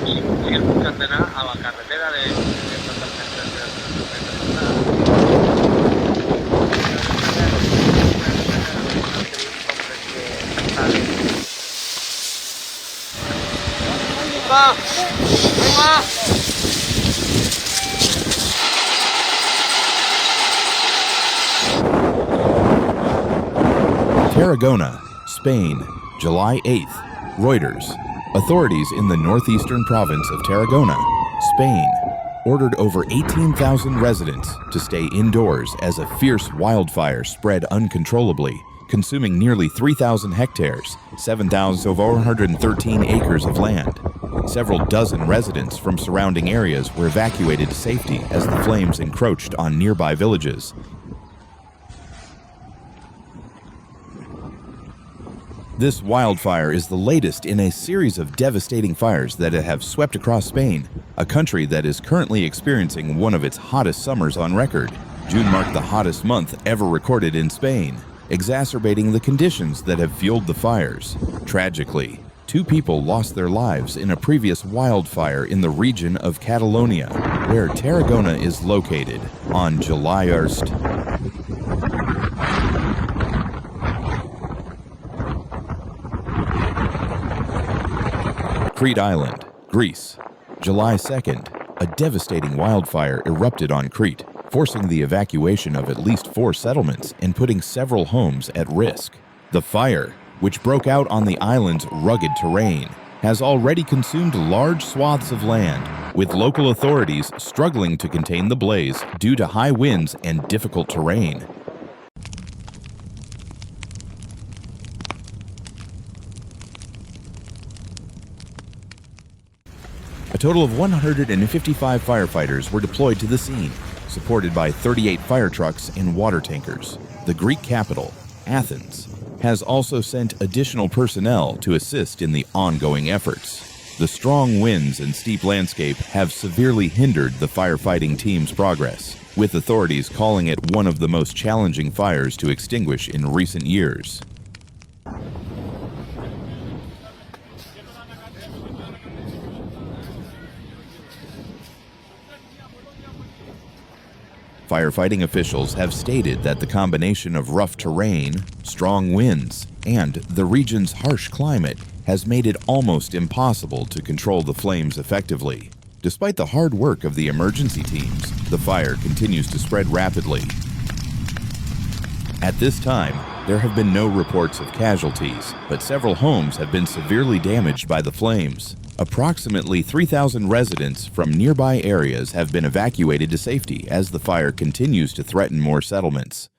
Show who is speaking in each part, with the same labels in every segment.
Speaker 1: y siguen mucha antena a la carretera de totalmente
Speaker 2: Tarragona, Spain, July 8th. Reuters. Authorities in the northeastern province of Tarragona, Spain, ordered over 18,000 residents to stay indoors as a fierce wildfire spread uncontrollably, consuming nearly 3,000 hectares, 7,413 acres of land. Several dozen residents from surrounding areas were evacuated to safety as the flames encroached on nearby villages. This wildfire is the latest in a series of devastating fires that have swept across Spain, a country that is currently experiencing one of its hottest summers on record. June marked the hottest month ever recorded in Spain, exacerbating the conditions that have fueled the fires. Tragically, 2 people lost their lives in a previous wildfire in the region of Catalonia, where Tarragona is located, on July 1st. Crete Island, Greece. July 2nd, a devastating wildfire erupted on Crete, forcing the evacuation of at least 4 settlements and putting several homes at risk. The fire, which broke out on the island's rugged terrain, has already consumed large swaths of land, with local authorities struggling to contain the blaze due to high winds and difficult terrain. A total of 155 firefighters were deployed to the scene, supported by 38 fire trucks and water tankers. The Greek capital, Athens, has also sent additional personnel to assist in the ongoing efforts. The strong winds and steep landscape have severely hindered the firefighting team's progress, with authorities calling it one of the most challenging fires to extinguish in recent years. Firefighting officials have stated that the combination of rough terrain, strong winds, and the region's harsh climate has made it almost impossible to control the flames effectively. Despite the hard work of the emergency teams, the fire continues to spread rapidly. At this time, there have been no reports of casualties, but several homes have been severely damaged by the flames. Approximately 3,000 residents from nearby areas have been evacuated to safety as the fire continues to threaten more settlements.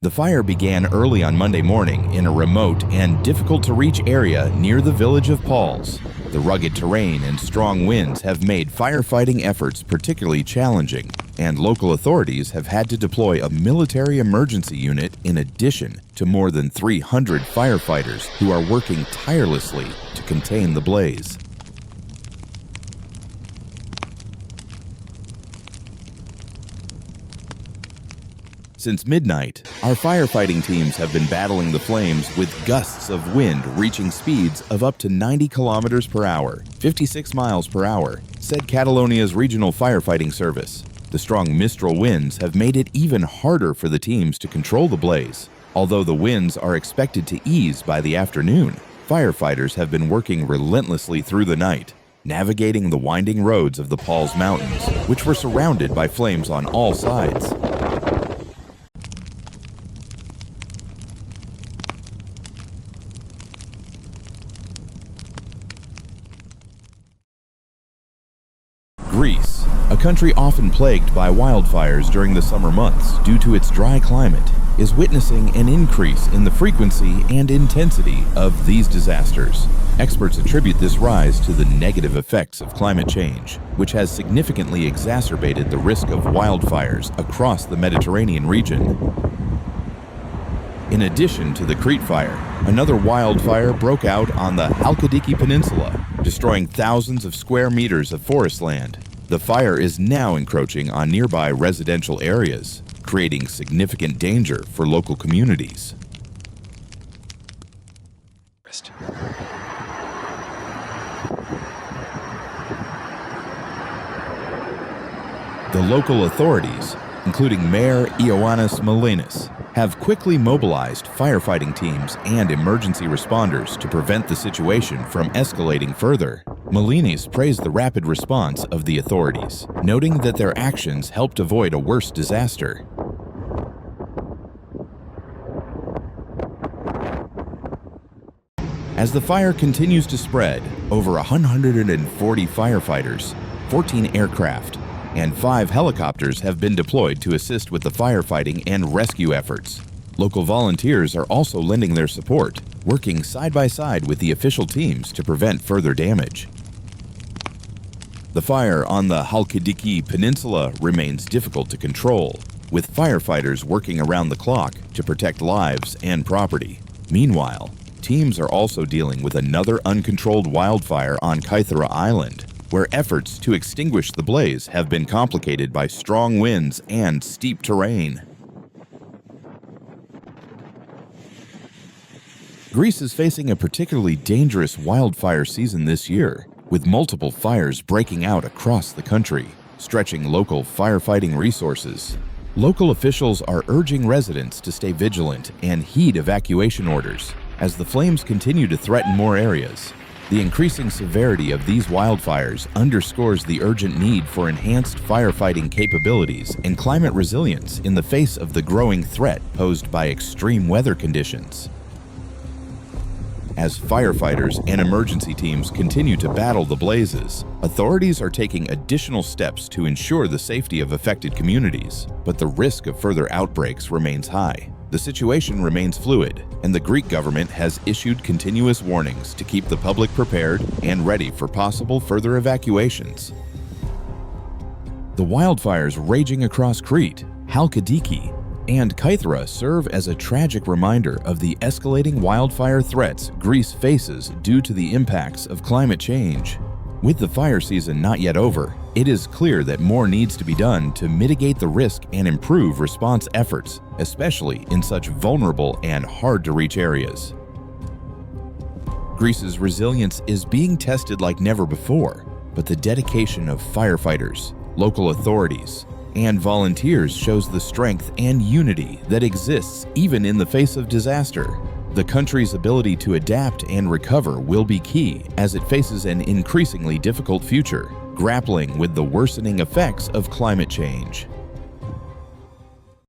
Speaker 2: The fire began early on Monday morning in a remote and difficult-to-reach area near the village of Pauls. The rugged terrain and strong winds have made firefighting efforts particularly challenging, and local authorities have had to deploy a military emergency unit in addition to more than 300 firefighters who are working tirelessly to contain the blaze. Since midnight, our firefighting teams have been battling the flames with gusts of wind reaching speeds of up to 90 kilometers per hour, 56 miles per hour, said Catalonia's regional firefighting service. The strong Mistral winds have made it even harder for the teams to control the blaze. Although the winds are expected to ease by the afternoon, firefighters have been working relentlessly through the night, navigating the winding roads of the Pauls Mountains, which were surrounded by flames on all sides. Greece, a country often plagued by wildfires during the summer months due to its dry climate, is witnessing an increase in the frequency and intensity of these disasters. Experts attribute this rise to the negative effects of climate change, which has significantly exacerbated the risk of wildfires across the Mediterranean region. In addition to the Crete fire, another wildfire broke out on the Halkidiki Peninsula, destroying thousands of square meters of forest land. The fire is now encroaching on nearby residential areas, creating significant danger for local communities. The local authorities, including Mayor Ioannis Molinas, have quickly mobilized firefighting teams and emergency responders to prevent the situation from escalating further. Molinas praised the rapid response of the authorities, noting that their actions helped avoid a worse disaster. As the fire continues to spread, over 140 firefighters, 14 aircraft, and 5 helicopters have been deployed to assist with the firefighting and rescue efforts. Local volunteers are also lending their support, working side by side with the official teams to prevent further damage. The fire on the Halkidiki Peninsula remains difficult to control, with firefighters working around the clock to protect lives and property. Meanwhile, teams are also dealing with another uncontrolled wildfire on Kythera Island, where efforts to extinguish the blaze have been complicated by strong winds and steep terrain. Greece is facing a particularly dangerous wildfire season this year, with multiple fires breaking out across the country, stretching local firefighting resources. Local officials are urging residents to stay vigilant and heed evacuation orders as the flames continue to threaten more areas. The increasing severity of these wildfires underscores the urgent need for enhanced firefighting capabilities and climate resilience in the face of the growing threat posed by extreme weather conditions. As firefighters and emergency teams continue to battle the blazes, authorities are taking additional steps to ensure the safety of affected communities, but the risk of further outbreaks remains high. The situation remains fluid, and the Greek government has issued continuous warnings to keep the public prepared and ready for possible further evacuations. The wildfires raging across Crete, Halkidiki, and Kythera serve as a tragic reminder of the escalating wildfire threats Greece faces due to the impacts of climate change. With the fire season not yet over, it is clear that more needs to be done to mitigate the risk and improve response efforts, especially in such vulnerable and hard-to-reach areas. Greece's resilience is being tested like never before, but the dedication of firefighters, local authorities, and volunteers shows the strength and unity that exists even in the face of disaster. The country's ability to adapt and recover will be key as it faces an increasingly difficult future, grappling with the worsening effects of climate change.